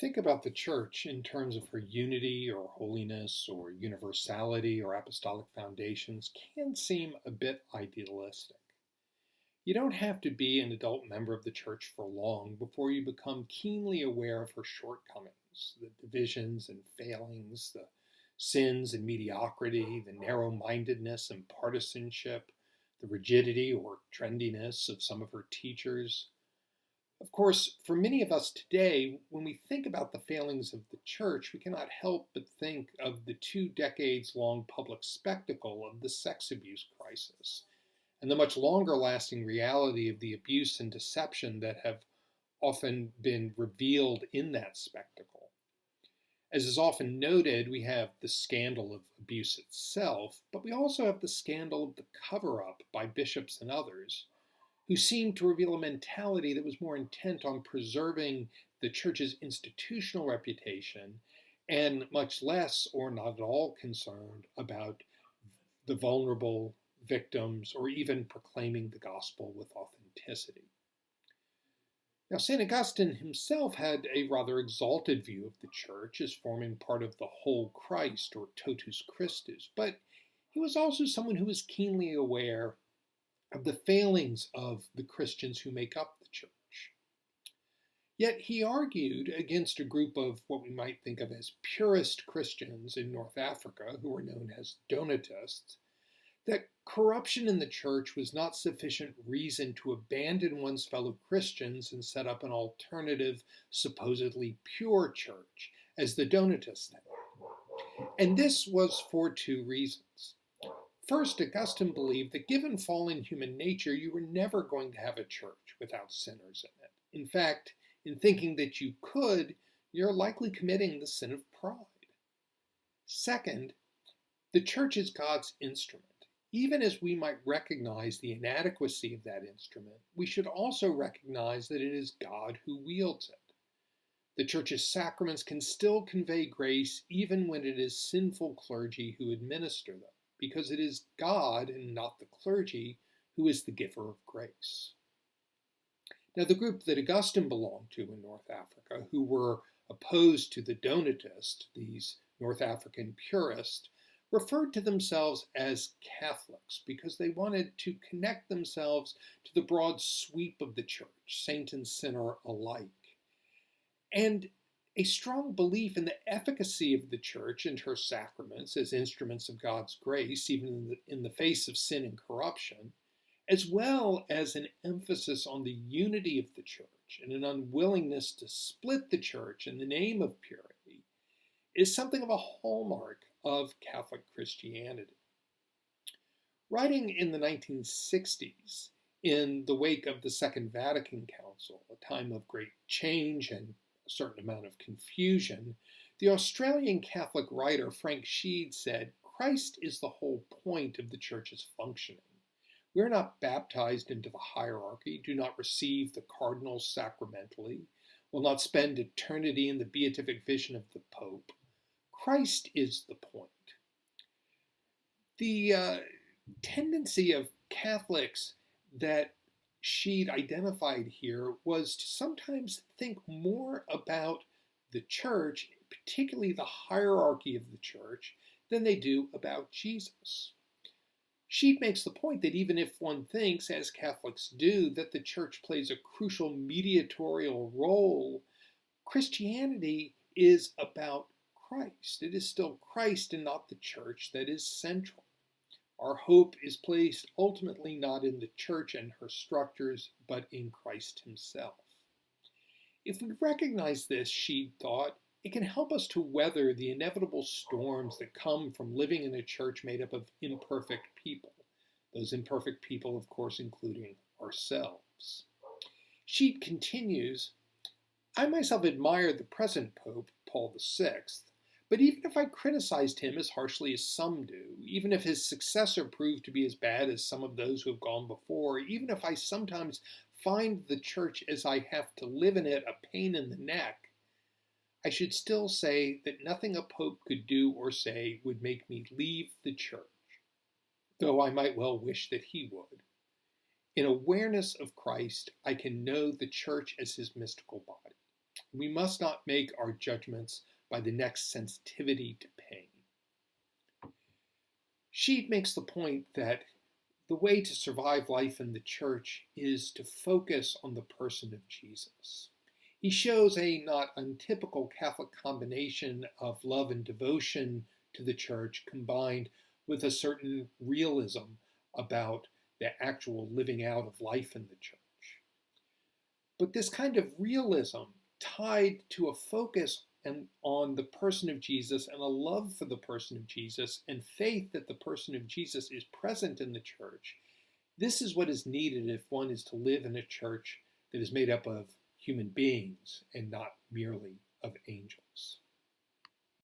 Think about the church in terms of her unity or holiness or universality or apostolic foundations can seem a bit idealistic. You don't have to be an adult member of the church for long before you become keenly aware of her shortcomings, the divisions and failings, the sins and mediocrity, the narrow mindedness and partisanship, the rigidity or trendiness of some of her teachers. Of course, for many of us today, when we think about the failings of the church, we cannot help but think of the 2 decades long public spectacle of the sex abuse crisis and the much longer lasting reality of the abuse and deception that have often been revealed in that spectacle. As is often noted, we have the scandal of abuse itself, but we also have the scandal of the cover up by bishops and others who seemed to reveal a mentality that was more intent on preserving the church's institutional reputation and much less or not at all concerned about the vulnerable victims or even proclaiming the gospel with authenticity. Now, St. Augustine himself had a rather exalted view of the church as forming part of the whole Christ or totus Christus, but he was also someone who was keenly aware of the failings of the Christians who make up the church. Yet he argued against a group of what we might think of as purist Christians in North Africa, who were known as Donatists, that corruption in the church was not sufficient reason to abandon one's fellow Christians and set up an alternative, supposedly pure church, as the Donatists had. And this was for 2 reasons. First, Augustine believed that given fallen human nature, you were never going to have a church without sinners in it. In fact, in thinking that you could, you're likely committing the sin of pride. Second, the church is God's instrument. Even as we might recognize the inadequacy of that instrument, we should also recognize that it is God who wields it. The church's sacraments can still convey grace even when it is sinful clergy who administer them, because it is God and not the clergy who is the giver of grace. Now, the group that Augustine belonged to in North Africa, who were opposed to the Donatists, these North African purists, referred to themselves as Catholics because they wanted to connect themselves to the broad sweep of the church, saint and sinner alike. And a strong belief in the efficacy of the church and her sacraments as instruments of God's grace, even in the face of sin and corruption, as well as an emphasis on the unity of the church and an unwillingness to split the church in the name of purity, is something of a hallmark of Catholic Christianity. Writing in the 1960s, in the wake of the Second Vatican Council, a time of great change and a certain amount of confusion, the Australian Catholic writer Frank Sheed said, "Christ is the whole point of the church's functioning. We're not baptized into the hierarchy, do not receive the cardinals sacramentally, will not spend eternity in the beatific vision of the Pope. Christ is the point." The tendency of Catholics that Sheed identified here was to sometimes think more about the church, particularly the hierarchy of the church, than they do about Jesus. Sheed makes the point that even if one thinks, as Catholics do, that the church plays a crucial mediatorial role, Christianity is about Christ. It is still Christ and not the church that is central. Our hope is placed ultimately not in the church and her structures, but in Christ himself. If we recognize this, Sheed thought, it can help us to weather the inevitable storms that come from living in a church made up of imperfect people. Those imperfect people, of course, including ourselves. Sheed continues, "I myself admire the present Pope, Paul VI, but even if I criticized him as harshly as some do, even if his successor proved to be as bad as some of those who have gone before, even if I sometimes find the church as I have to live in it a pain in the neck, I should still say that nothing a pope could do or say would make me leave the church, though I might well wish that he would. In awareness of Christ, I can know the church as his mystical body. We must not make our judgments by the next sensitivity to pain. Sheet makes the point that the way to survive life in the church is to focus on the person of Jesus. He shows a not untypical Catholic combination of love and devotion to the church combined with a certain realism about the actual living out of life in the church. But this kind of realism tied to a focus on the person of Jesus and a love for the person of Jesus and faith that the person of Jesus is present in the church, this is what is needed if one is to live in a church that is made up of human beings and not merely of angels.